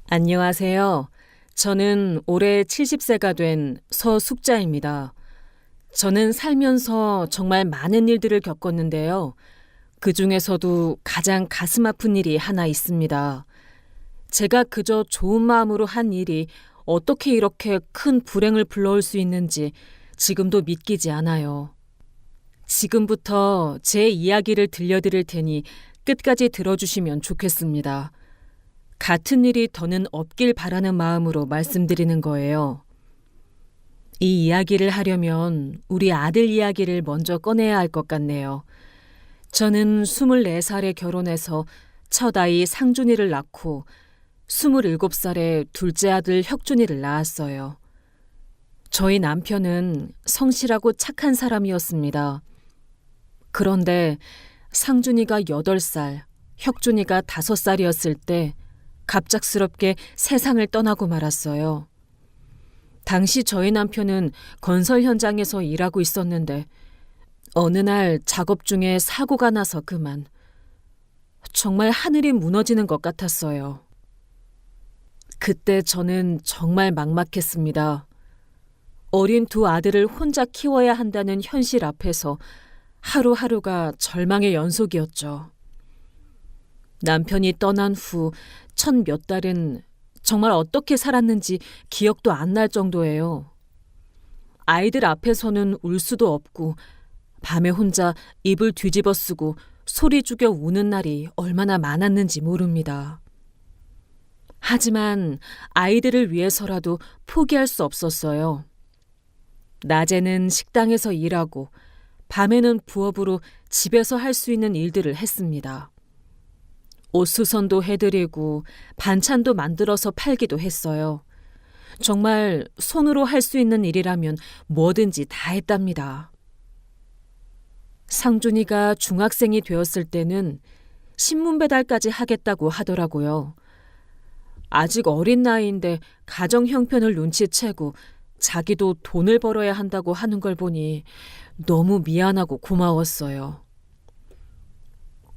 안녕하세요. 저는 올해 70세가 된 서숙자입니다. 저는 살면서 정말 많은 일들을 겪었는데요. 그 중에서도 가장 가슴 아픈 일이 하나 있습니다. 제가 그저 좋은 마음으로 한 일이 어떻게 이렇게 큰 불행을 불러올 수 있는지 지금도 믿기지 않아요. 지금부터 제 이야기를 들려드릴 테니 끝까지 들어주시면 좋겠습니다. 같은 일이 더는 없길 바라는 마음으로 말씀드리는 거예요. 이 이야기를 하려면 우리 아들 이야기를 먼저 꺼내야 할 것 같네요. 저는 24살에 결혼해서 첫 아이 상준이를 낳고 27살에 둘째 아들 혁준이를 낳았어요. 저희 남편은 성실하고 착한 사람이었습니다. 그런데 상준이가 8살, 혁준이가 5살이었을 때 갑작스럽게 세상을 떠나고 말았어요. 당시 저희 남편은 건설 현장에서 일하고 있었는데 어느 날 작업 중에 사고가 나서 그만. 정말 하늘이 무너지는 것 같았어요. 그때 저는 정말 막막했습니다. 어린 두 아들을 혼자 키워야 한다는 현실 앞에서 하루하루가 절망의 연속이었죠. 남편이 떠난 후 첫 몇 달은 정말 어떻게 살았는지 기억도 안 날 정도예요. 아이들 앞에서는 울 수도 없고 밤에 혼자 입을 뒤집어 쓰고 소리 죽여 우는 날이 얼마나 많았는지 모릅니다. 하지만 아이들을 위해서라도 포기할 수 없었어요. 낮에는 식당에서 일하고 밤에는 부업으로 집에서 할 수 있는 일들을 했습니다. 옷 수선도 해드리고 반찬도 만들어서 팔기도 했어요. 정말 손으로 할 수 있는 일이라면 뭐든지 다 했답니다. 상준이가 중학생이 되었을 때는 신문 배달까지 하겠다고 하더라고요. 아직 어린 나이인데 가정 형편을 눈치채고 자기도 돈을 벌어야 한다고 하는 걸 보니 너무 미안하고 고마웠어요.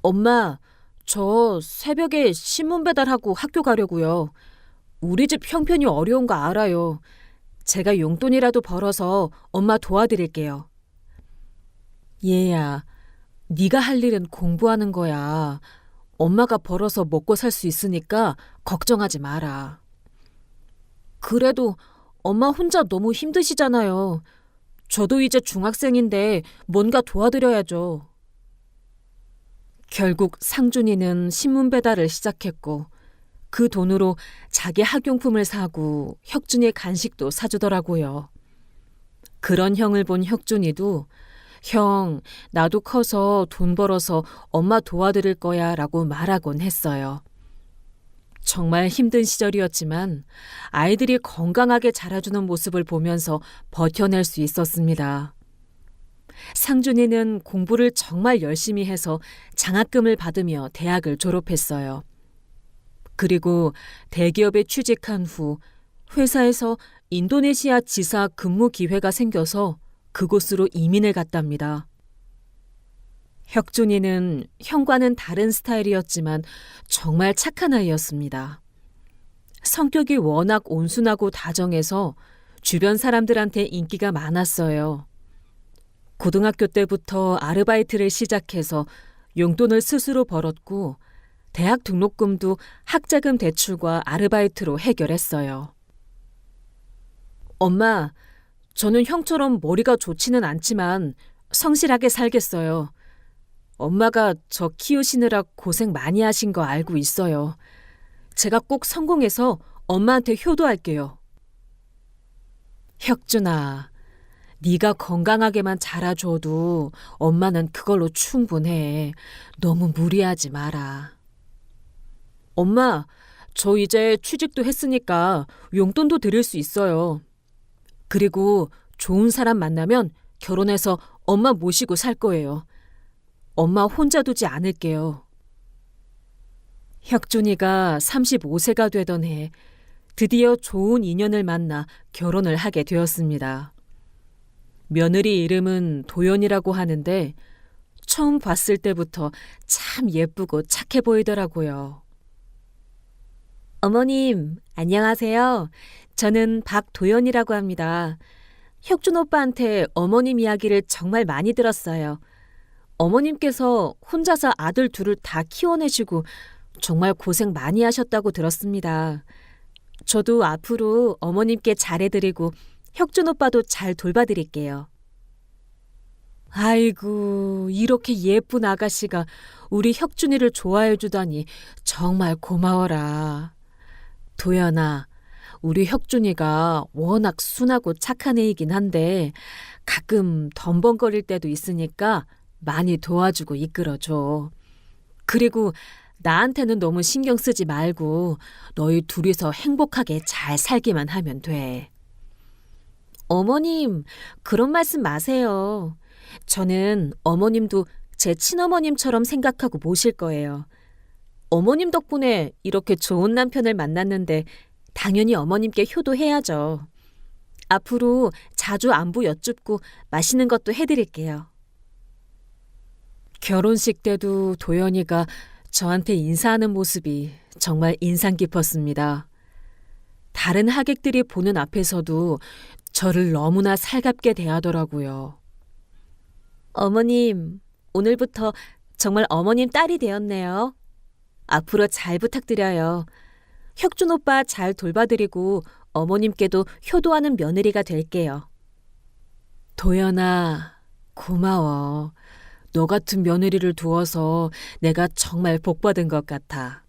엄마, 저 새벽에 신문 배달하고 학교 가려고요. 우리 집 형편이 어려운 거 알아요. 제가 용돈이라도 벌어서 엄마 도와드릴게요. 얘야, 네가 할 일은 공부하는 거야. 엄마가 벌어서 먹고 살 수 있으니까 걱정하지 마라. 그래도 엄마 혼자 너무 힘드시잖아요. 저도 이제 중학생인데 뭔가 도와드려야죠. 결국 상준이는 신문 배달을 시작했고 그 돈으로 자기 학용품을 사고 혁준이 간식도 사주더라고요. 그런 형을 본 혁준이도 형, 나도 커서 돈 벌어서 엄마 도와드릴 거야 라고 말하곤 했어요. 정말 힘든 시절이었지만 아이들이 건강하게 자라주는 모습을 보면서 버텨낼 수 있었습니다. 상준이는 공부를 정말 열심히 해서 장학금을 받으며 대학을 졸업했어요. 그리고 대기업에 취직한 후 회사에서 인도네시아 지사 근무 기회가 생겨서 그곳으로 이민을 갔답니다. 혁준이는 형과는 다른 스타일이었지만 정말 착한 아이였습니다. 성격이 워낙 온순하고 다정해서 주변 사람들한테 인기가 많았어요. 고등학교 때부터 아르바이트를 시작해서 용돈을 스스로 벌었고 대학 등록금도 학자금 대출과 아르바이트로 해결했어요. 엄마, 저는 형처럼 머리가 좋지는 않지만 성실하게 살겠어요. 엄마가 저 키우시느라 고생 많이 하신 거 알고 있어요. 제가 꼭 성공해서 엄마한테 효도할게요. 혁준아, 네가 건강하게만 자라줘도 엄마는 그걸로 충분해. 너무 무리하지 마라. 엄마, 저 이제 취직도 했으니까 용돈도 드릴 수 있어요. 그리고 좋은 사람 만나면 결혼해서 엄마 모시고 살 거예요. 엄마 혼자 두지 않을게요. 혁준이가 35세가 되던 해 드디어 좋은 인연을 만나 결혼을 하게 되었습니다. 며느리 이름은 도연이라고 하는데 처음 봤을 때부터 참 예쁘고 착해 보이더라고요. 어머님, 안녕하세요. 저는 박도연이라고 합니다. 혁준 오빠한테 어머님 이야기를 정말 많이 들었어요. 어머님께서 혼자서 아들 둘을 다 키워내시고 정말 고생 많이 하셨다고 들었습니다. 저도 앞으로 어머님께 잘해드리고 혁준 오빠도 잘 돌봐드릴게요. 아이고, 이렇게 예쁜 아가씨가 우리 혁준이를 좋아해 주다니 정말 고마워라. 도연아, 우리 혁준이가 워낙 순하고 착한 애이긴 한데 가끔 덤벙거릴 때도 있으니까 많이 도와주고 이끌어줘. 그리고 나한테는 너무 신경 쓰지 말고 너희 둘이서 행복하게 잘 살기만 하면 돼. 어머님, 그런 말씀 마세요. 저는 어머님도 제 친어머님처럼 생각하고 모실 거예요. 어머님 덕분에 이렇게 좋은 남편을 만났는데 당연히 어머님께 효도해야죠. 앞으로 자주 안부 여쭙고 맛있는 것도 해드릴게요. 결혼식 때도 도연이가 저한테 인사하는 모습이 정말 인상 깊었습니다. 다른 하객들이 보는 앞에서도 저를 너무나 살갑게 대하더라고요. 어머님, 오늘부터 정말 어머님 딸이 되었네요. 앞으로 잘 부탁드려요. 혁준 오빠 잘 돌봐드리고 어머님께도 효도하는 며느리가 될게요. 도연아, 고마워. 너 같은 며느리를 두어서 내가 정말 복받은 것 같아.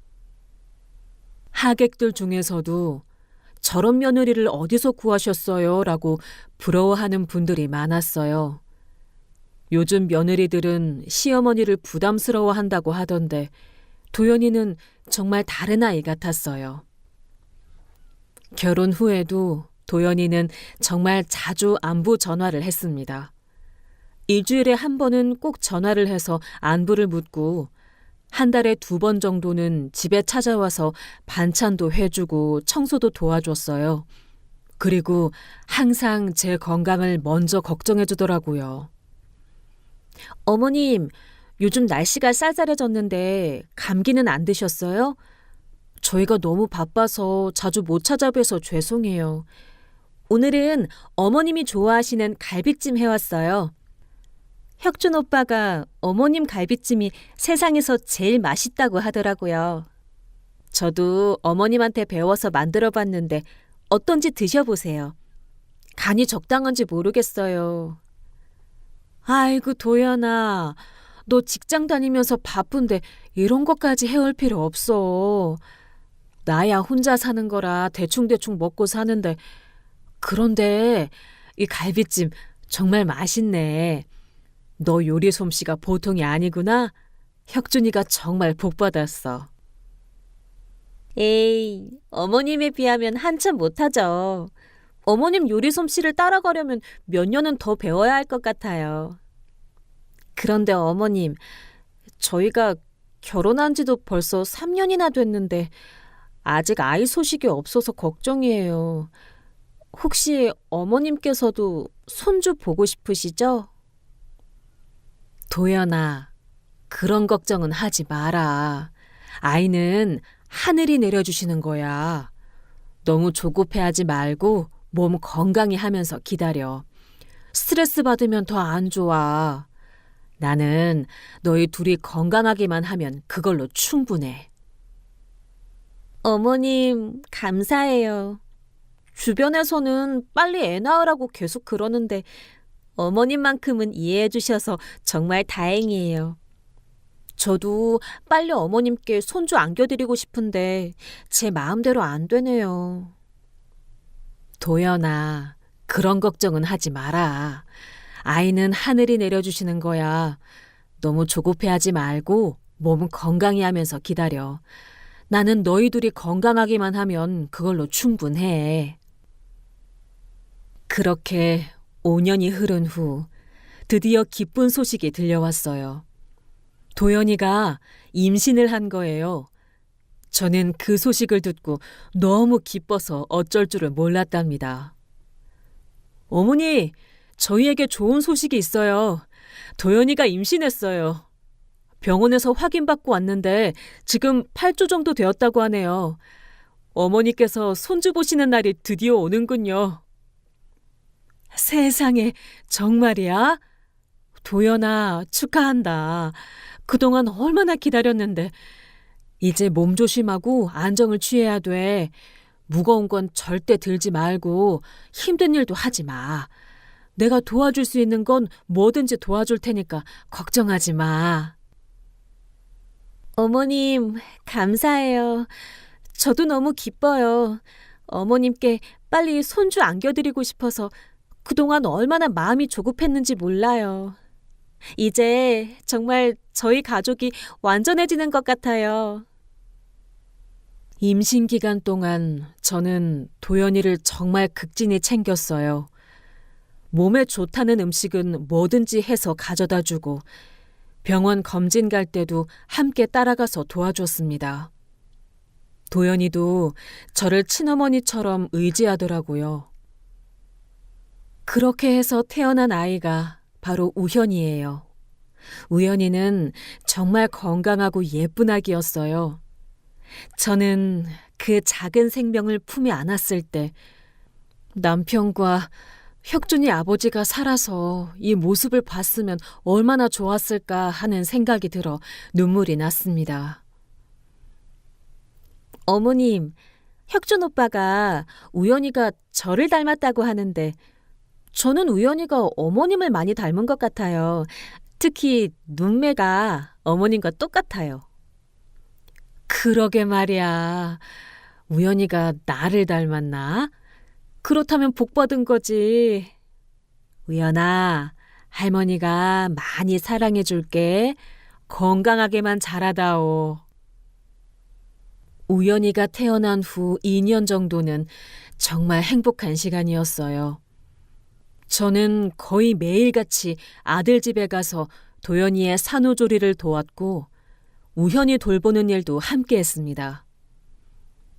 하객들 중에서도 저런 며느리를 어디서 구하셨어요? 라고 부러워하는 분들이 많았어요. 요즘 며느리들은 시어머니를 부담스러워한다고 하던데 도연이는 정말 다른 아이 같았어요. 결혼 후에도 도연이는 정말 자주 안부 전화를 했습니다. 일주일에 한 번은 꼭 전화를 해서 안부를 묻고 한 달에 2번 정도는 집에 찾아와서 반찬도 해주고 청소도 도와줬어요. 그리고 항상 제 건강을 먼저 걱정해 주더라고요. 어머님, 요즘 날씨가 쌀쌀해졌는데 감기는 안 드셨어요? 저희가 너무 바빠서 자주 못 찾아뵈서 죄송해요. 오늘은 어머님이 좋아하시는 갈비찜 해왔어요. 혁준 오빠가 어머님 갈비찜이 세상에서 제일 맛있다고 하더라고요. 저도 어머님한테 배워서 만들어 봤는데 어떤지 드셔보세요. 간이 적당한지 모르겠어요. 아이고, 도연아. 너 직장 다니면서 바쁜데 이런 것까지 해올 필요 없어. 나야 혼자 사는 거라 대충대충 먹고 사는데 그런데 이 갈비찜 정말 맛있네. 너 요리 솜씨가 보통이 아니구나. 혁준이가 정말 복받았어. 에이, 어머님에 비하면 한참 못하죠. 어머님 요리 솜씨를 따라가려면 몇 년은 더 배워야 할 것 같아요. 그런데 어머님, 저희가 결혼한 지도 벌써 3년이나 됐는데 아직 아이 소식이 없어서 걱정이에요. 혹시 어머님께서도 손주 보고 싶으시죠? 도연아, 그런 걱정은 하지 마라. 아이는 하늘이 내려주시는 거야. 너무 조급해하지 말고 몸 건강히 하면서 기다려. 스트레스 받으면 더 안 좋아. 나는 너희 둘이 건강하기만 하면 그걸로 충분해. 어머님, 감사해요. 주변에서는 빨리 애 낳으라고 계속 그러는데 어머님만큼은 이해해 주셔서 정말 다행이에요. 저도 빨리 어머님께 손주 안겨드리고 싶은데 제 마음대로 안 되네요. 도연아, 그런 걱정은 하지 마라. 아이는 하늘이 내려주시는 거야. 너무 조급해하지 말고 몸 건강히 하면서 기다려. 나는 너희 둘이 건강하기만 하면 그걸로 충분해. 그렇게 5년이 흐른 후 드디어 기쁜 소식이 들려왔어요. 도연이가 임신을 한 거예요. 저는 그 소식을 듣고 너무 기뻐서 어쩔 줄을 몰랐답니다. 어머니, 저희에게 좋은 소식이 있어요. 도연이가 임신했어요. 병원에서 확인받고 왔는데 지금 8주 정도 되었다고 하네요. 어머니께서 손주 보시는 날이 드디어 오는군요. 세상에, 정말이야? 도연아, 축하한다. 그동안 얼마나 기다렸는데. 이제 몸 조심하고 안정을 취해야 돼. 무거운 건 절대 들지 말고 힘든 일도 하지 마. 내가 도와줄 수 있는 건 뭐든지 도와줄 테니까 걱정하지 마. 어머님, 감사해요. 저도 너무 기뻐요. 어머님께 빨리 손주 안겨드리고 싶어서 그동안 얼마나 마음이 조급했는지 몰라요. 이제 정말 저희 가족이 완전해지는 것 같아요. 임신 기간 동안 저는 도연이를 정말 극진히 챙겼어요. 몸에 좋다는 음식은 뭐든지 해서 가져다 주고 병원 검진 갈 때도 함께 따라가서 도와줬습니다. 도연이도 저를 친어머니처럼 의지하더라고요. 그렇게 해서 태어난 아이가 바로 우현이에요. 우현이는 정말 건강하고 예쁜 아기였어요. 저는 그 작은 생명을 품에 안았을 때 남편과 혁준이 아버지가 살아서 이 모습을 봤으면 얼마나 좋았을까 하는 생각이 들어 눈물이 났습니다. 어머님, 혁준 오빠가 우연이가 저를 닮았다고 하는데 저는 우연이가 어머님을 많이 닮은 것 같아요. 특히 눈매가 어머님과 똑같아요. 그러게 말이야. 우연이가 나를 닮았나? 그렇다면 복 받은 거지. 우연아, 할머니가 많이 사랑해 줄게. 건강하게만 자라다오. 우연이가 태어난 후 2년 정도는 정말 행복한 시간이었어요. 저는 거의 매일같이 아들 집에 가서 도연이의 산후조리를 도왔고 우현이 돌보는 일도 함께 했습니다.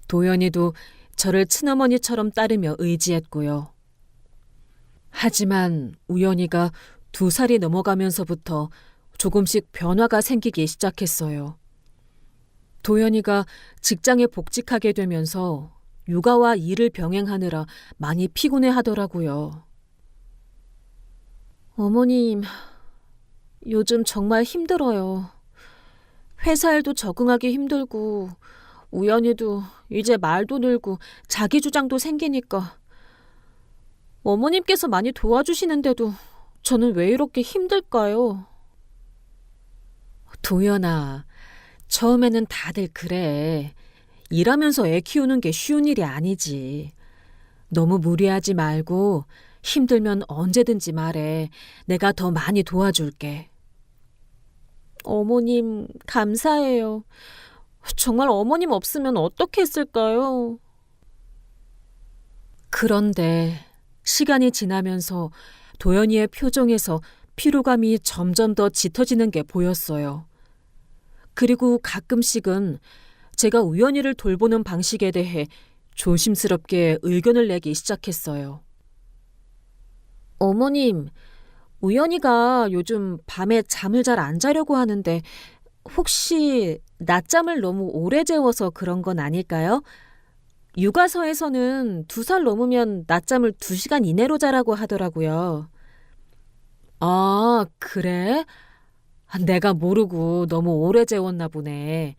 도연이도 저를 친어머니처럼 따르며 의지했고요. 하지만 우연이가 2살이 넘어가면서부터 조금씩 변화가 생기기 시작했어요. 도연이가 직장에 복직하게 되면서 육아와 일을 병행하느라 많이 피곤해 하더라고요. 어머님, 요즘 정말 힘들어요. 회사 일도 적응하기 힘들고 우연히도 이제 말도 늘고 자기 주장도 생기니까 어머님께서 많이 도와주시는데도 저는 왜 이렇게 힘들까요? 도연아, 처음에는 다들 그래. 일하면서 애 키우는 게 쉬운 일이 아니지. 너무 무리하지 말고 힘들면 언제든지 말해. 내가 더 많이 도와줄게. 어머님, 감사해요. 정말 어머님 없으면 어떻게 했을까요? 그런데 시간이 지나면서 도연이의 표정에서 피로감이 점점 더 짙어지는 게 보였어요. 그리고 가끔씩은 제가 우연이를 돌보는 방식에 대해 조심스럽게 의견을 내기 시작했어요. 어머님, 우연이가 요즘 밤에 잠을 잘 안 자려고 하는데 혹시 낮잠을 너무 오래 재워서 그런 건 아닐까요? 육아서에서는 2살 넘으면 낮잠을 2시간 이내로 자라고 하더라고요. 아, 그래? 내가 모르고 너무 오래 재웠나 보네.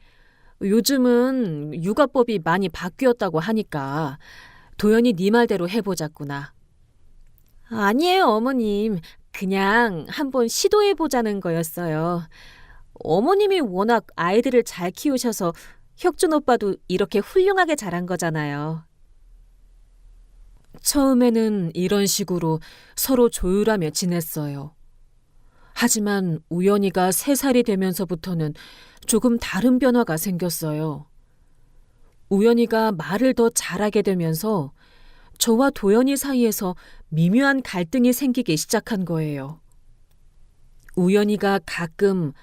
요즘은 육아법이 많이 바뀌었다고 하니까 도연이 네 말대로 해보자꾸나. 아니에요, 어머님. 그냥 한번 시도해보자는 거였어요. 어머님이 워낙 아이들을 잘 키우셔서 혁준 오빠도 이렇게 훌륭하게 자란 거잖아요. 처음에는 이런 식으로 서로 조율하며 지냈어요. 하지만 우연이가 3살이 되면서부터는 조금 다른 변화가 생겼어요. 우연이가 말을 더 잘하게 되면서 저와 도연이 사이에서 미묘한 갈등이 생기기 시작한 거예요. 우연이가 가끔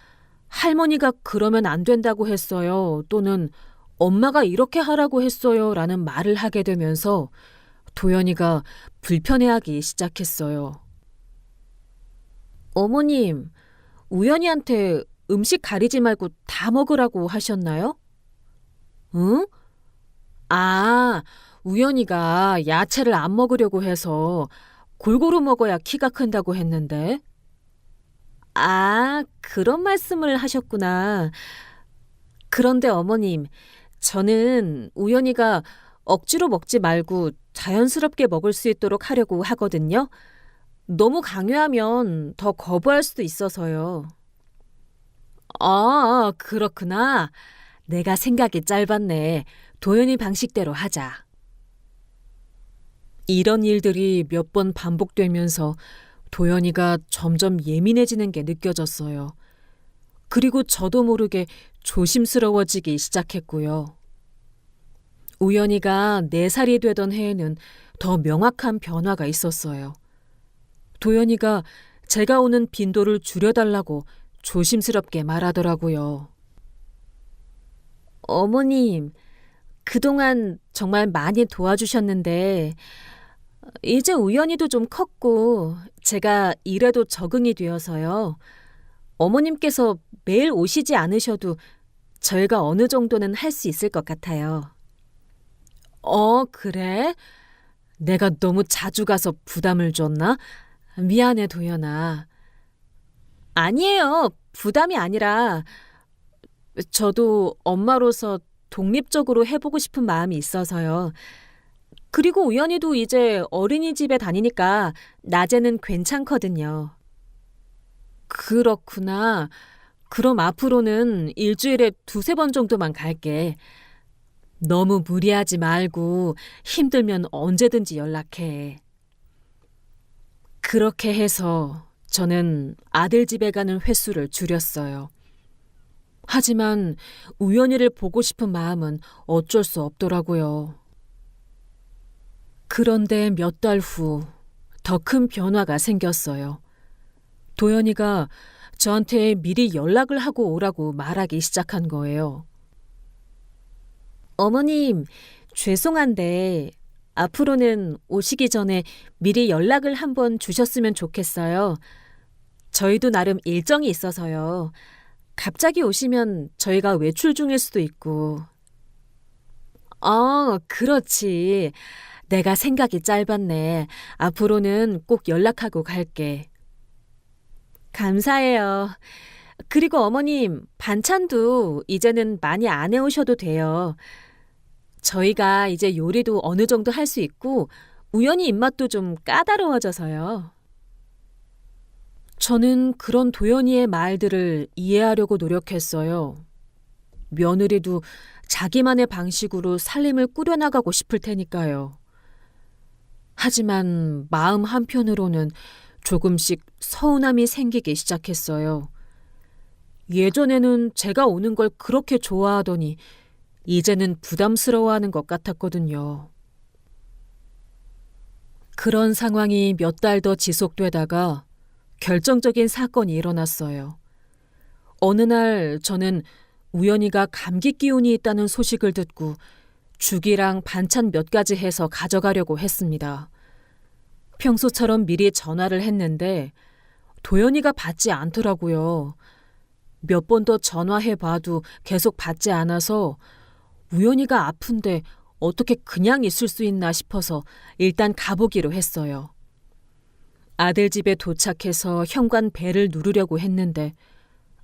할머니가 그러면 안 된다고 했어요. 또는 엄마가 이렇게 하라고 했어요. 라는 말을 하게 되면서 도연이가 불편해하기 시작했어요. 어머님, 우연이한테 음식 가리지 말고 다 먹으라고 하셨나요? 응? 아, 우연이가 야채를 안 먹으려고 해서 골고루 먹어야 키가 큰다고 했는데. 아, 그런 말씀을 하셨구나. 그런데 어머님, 저는 우연이가 억지로 먹지 말고 자연스럽게 먹을 수 있도록 하려고 하거든요. 너무 강요하면 더 거부할 수도 있어서요. 아, 그렇구나. 내가 생각이 짧았네. 도연이 방식대로 하자. 이런 일들이 몇 번 반복되면서 도연이가 점점 예민해지는 게 느껴졌어요. 그리고 저도 모르게 조심스러워지기 시작했고요. 우연이가 4살이 되던 해에는 더 명확한 변화가 있었어요. 도연이가 제가 오는 빈도를 줄여달라고 조심스럽게 말하더라고요. 어머님, 그동안 정말 많이 도와주셨는데 이제 우연히도 좀 컸고 제가 일에도 적응이 되어서요. 어머님께서 매일 오시지 않으셔도 저희가 어느 정도는 할 수 있을 것 같아요. 그래? 내가 너무 자주 가서 부담을 줬나? 미안해, 도연아. 아니에요. 부담이 아니라 저도 엄마로서 독립적으로 해보고 싶은 마음이 있어서요. 그리고 우연히도 이제 어린이집에 다니니까 낮에는 괜찮거든요. 그렇구나. 그럼 앞으로는 일주일에 2~3번 정도만 갈게. 너무 무리하지 말고 힘들면 언제든지 연락해. 그렇게 해서 저는 아들 집에 가는 횟수를 줄였어요. 하지만 우연이를 보고 싶은 마음은 어쩔 수 없더라고요. 그런데 몇 달 후 더 큰 변화가 생겼어요. 도연이가 저한테 미리 연락을 하고 오라고 말하기 시작한 거예요. 어머님, 죄송한데 앞으로는 오시기 전에 미리 연락을 한번 주셨으면 좋겠어요. 저희도 나름 일정이 있어서요. 갑자기 오시면 저희가 외출 중일 수도 있고. 그렇지. 내가 생각이 짧았네. 앞으로는 꼭 연락하고 갈게. 감사해요. 그리고 어머님, 반찬도 이제는 많이 안 해오셔도 돼요. 저희가 이제 요리도 어느 정도 할 수 있고 우연히 입맛도 좀 까다로워져서요. 저는 그런 도연이의 말들을 이해하려고 노력했어요. 며느리도 자기만의 방식으로 살림을 꾸려나가고 싶을 테니까요. 하지만 마음 한편으로는 조금씩 서운함이 생기기 시작했어요. 예전에는 제가 오는 걸 그렇게 좋아하더니 이제는 부담스러워하는 것 같았거든요. 그런 상황이 몇 달 더 지속되다가 결정적인 사건이 일어났어요. 어느 날 저는 우연이가 감기 기운이 있다는 소식을 듣고 죽이랑 반찬 몇 가지 해서 가져가려고 했습니다. 평소처럼 미리 전화를 했는데 도연이가 받지 않더라고요. 몇 번 더 전화해봐도 계속 받지 않아서 우연이가 아픈데 어떻게 그냥 있을 수 있나 싶어서 일단 가보기로 했어요. 아들 집에 도착해서 현관 벨을 누르려고 했는데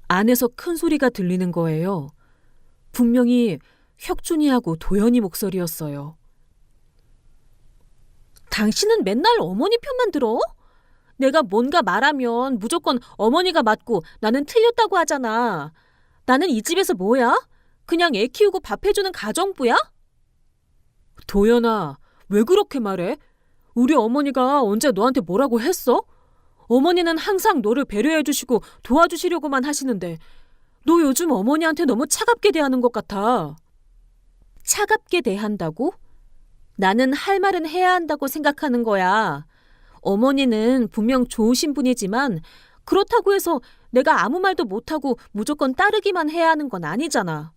안에서 큰 소리가 들리는 거예요. 분명히 혁준이하고 도연이 목소리였어요. 당신은 맨날 어머니 편만 들어? 내가 뭔가 말하면 무조건 어머니가 맞고 나는 틀렸다고 하잖아. 나는 이 집에서 뭐야? 그냥 애 키우고 밥 해주는 가정부야? 도연아, 왜 그렇게 말해? 우리 어머니가 언제 너한테 뭐라고 했어? 어머니는 항상 너를 배려해 주시고 도와주시려고만 하시는데 너 요즘 어머니한테 너무 차갑게 대하는 것 같아. 차갑게 대한다고? 나는 할 말은 해야 한다고 생각하는 거야. 어머니는 분명 좋으신 분이지만 그렇다고 해서 내가 아무 말도 못하고 무조건 따르기만 해야 하는 건 아니잖아.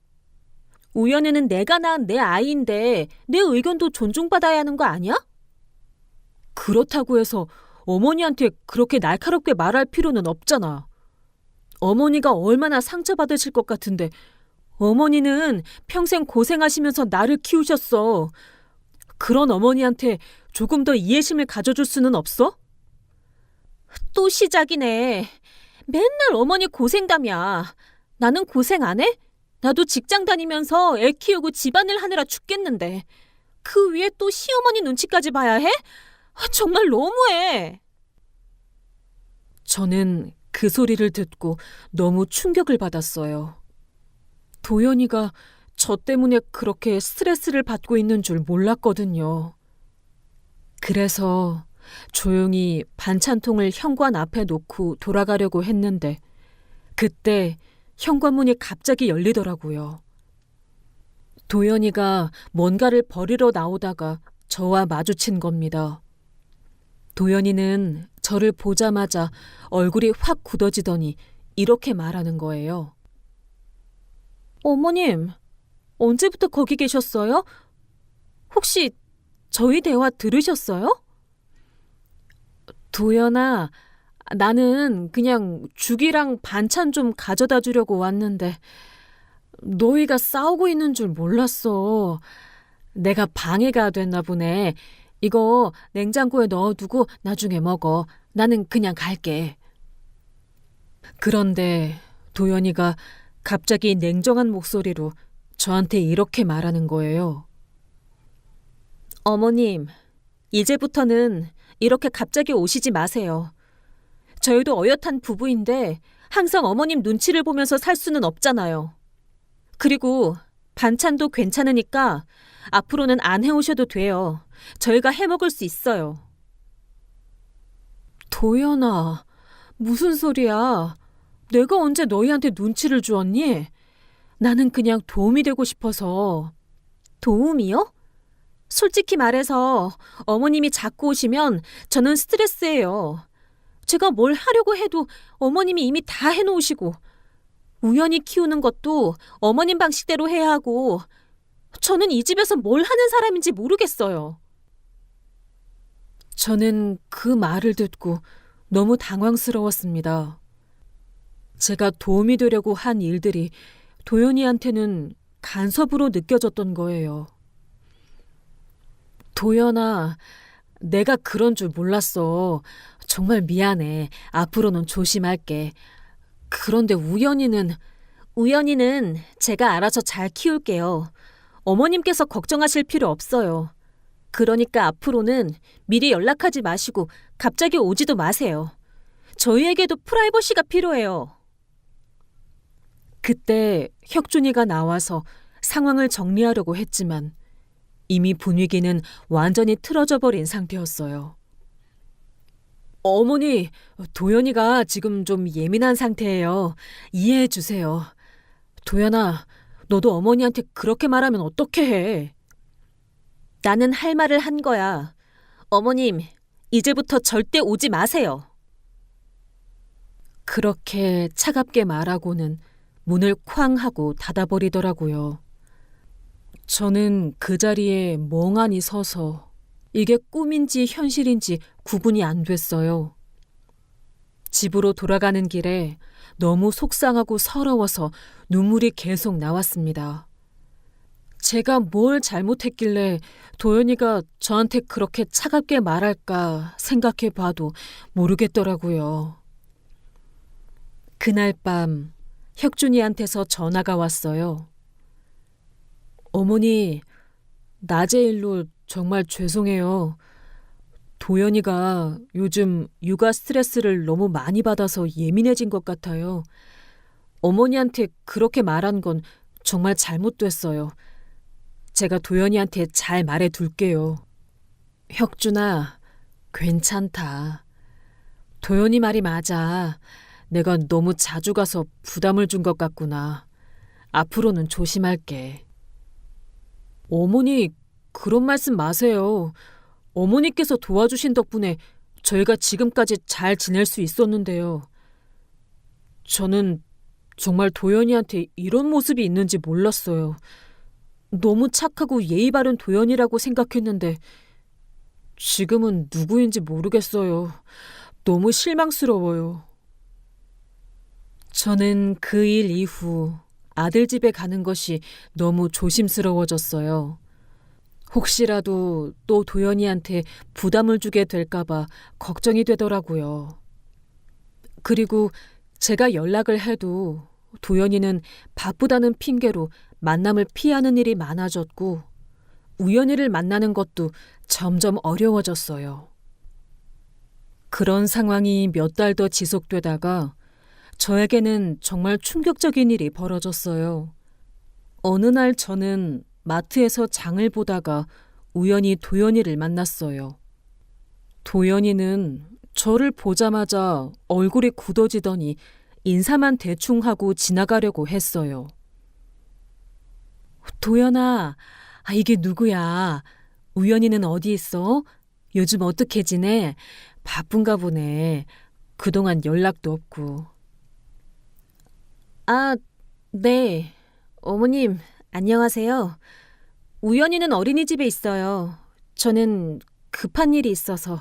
우연히는 내가 낳은 내 아이인데 내 의견도 존중받아야 하는 거 아니야? 그렇다고 해서 어머니한테 그렇게 날카롭게 말할 필요는 없잖아. 어머니가 얼마나 상처받으실 것 같은데 어머니는 평생 고생하시면서 나를 키우셨어. 그런 어머니한테 조금 더 이해심을 가져줄 수는 없어? 또 시작이네. 맨날 어머니 고생담이야. 나는 고생 안 해? 나도 직장 다니면서 애 키우고 집안일 하느라 죽겠는데. 그 위에 또 시어머니 눈치까지 봐야 해? 정말 너무해. 저는 그 소리를 듣고 너무 충격을 받았어요. 도연이가 저 때문에 그렇게 스트레스를 받고 있는 줄 몰랐거든요. 그래서 조용히 반찬통을 현관 앞에 놓고 돌아가려고 했는데 그때 현관문이 갑자기 열리더라고요. 도연이가 뭔가를 버리러 나오다가 저와 마주친 겁니다. 도연이는 저를 보자마자 얼굴이 확 굳어지더니 이렇게 말하는 거예요. 어머님, 언제부터 거기 계셨어요? 혹시 저희 대화 들으셨어요? 도연아, 나는 그냥 죽이랑 반찬 좀 가져다 주려고 왔는데 너희가 싸우고 있는 줄 몰랐어. 내가 방해가 됐나 보네. 이거 냉장고에 넣어두고 나중에 먹어. 나는 그냥 갈게. 그런데 도연이가 갑자기 냉정한 목소리로 저한테 이렇게 말하는 거예요. 어머님, 이제부터는 이렇게 갑자기 오시지 마세요. 저희도 어엿한 부부인데 항상 어머님 눈치를 보면서 살 수는 없잖아요. 그리고 반찬도 괜찮으니까 앞으로는 안 해오셔도 돼요. 저희가 해먹을 수 있어요. 도연아, 무슨 소리야. 내가 언제 너희한테 눈치를 주었니? 나는 그냥 도움이 되고 싶어서. 도움이요? 솔직히 말해서 어머님이 자꾸 오시면 저는 스트레스예요. 제가 뭘 하려고 해도 어머님이 이미 다 해놓으시고 우연히 키우는 것도 어머님 방식대로 해야 하고 저는 이 집에서 뭘 하는 사람인지 모르겠어요. 저는 그 말을 듣고 너무 당황스러웠습니다. 제가 도움이 되려고 한 일들이 도연이한테는 간섭으로 느껴졌던 거예요. 도연아, 내가 그런 줄 몰랐어. 정말 미안해. 앞으로는 조심할게. 그런데 우연이는 제가 알아서 잘 키울게요. 어머님께서 걱정하실 필요 없어요. 그러니까 앞으로는 미리 연락하지 마시고 갑자기 오지도 마세요. 저희에게도 프라이버시가 필요해요. 그때 혁준이가 나와서 상황을 정리하려고 했지만 이미 분위기는 완전히 틀어져 버린 상태였어요. 어머니, 도연이가 지금 좀 예민한 상태예요. 이해해 주세요. 도연아, 너도 어머니한테 그렇게 말하면 어떻게 해? 나는 할 말을 한 거야. 어머님, 이제부터 절대 오지 마세요. 그렇게 차갑게 말하고는 문을 쾅 하고 닫아버리더라고요. 저는 그 자리에 멍하니 서서 이게 꿈인지 현실인지 구분이 안 됐어요. 집으로 돌아가는 길에 너무 속상하고 서러워서 눈물이 계속 나왔습니다. 제가 뭘 잘못했길래 도연이가 저한테 그렇게 차갑게 말할까 생각해 봐도 모르겠더라고요. 그날 밤 혁준이한테서 전화가 왔어요. 어머니, 낮의 일로 정말 죄송해요. 도연이가 요즘 육아 스트레스를 너무 많이 받아서 예민해진 것 같아요. 어머니한테 그렇게 말한 건 정말 잘못됐어요. 제가 도연이한테 잘 말해 둘게요. 혁준아, 괜찮다. 도연이 말이 맞아. 내가 너무 자주 가서 부담을 준 것 같구나. 앞으로는 조심할게. 어머니, 그런 말씀 마세요. 어머니께서 도와주신 덕분에 저희가 지금까지 잘 지낼 수 있었는데요. 저는 정말 도연이한테 이런 모습이 있는지 몰랐어요. 너무 착하고 예의 바른 도연이라고 생각했는데 지금은 누구인지 모르겠어요. 너무 실망스러워요. 저는 그 일 이후 아들 집에 가는 것이 너무 조심스러워졌어요. 혹시라도 또 도연이한테 부담을 주게 될까봐 걱정이 되더라고요. 그리고 제가 연락을 해도 도연이는 바쁘다는 핑계로 만남을 피하는 일이 많아졌고 우연이를 만나는 것도 점점 어려워졌어요. 그런 상황이 몇 달 더 지속되다가 저에게는 정말 충격적인 일이 벌어졌어요. 어느 날 저는 마트에서 장을 보다가 우연히 도연이를 만났어요. 도연이는 저를 보자마자 얼굴이 굳어지더니 인사만 대충 하고 지나가려고 했어요. 도연아, 이게 누구야? 우연이는 어디 있어? 요즘 어떻게 지내? 바쁜가 보네. 그동안 연락도 없고. 아, 네. 어머님, 안녕하세요. 우연이는 어린이집에 있어요. 저는 급한 일이 있어서.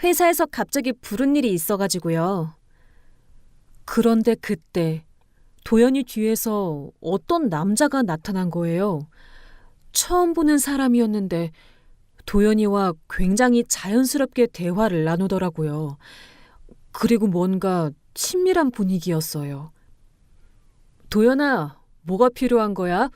회사에서 갑자기 부른 일이 있어가지고요. 그런데 그때 도연이 뒤에서 어떤 남자가 나타난 거예요. 처음 보는 사람이었는데 도연이와 굉장히 자연스럽게 대화를 나누더라고요. 그리고 뭔가 친밀한 분위기였어요. 도연아, 뭐가 필요한 거야?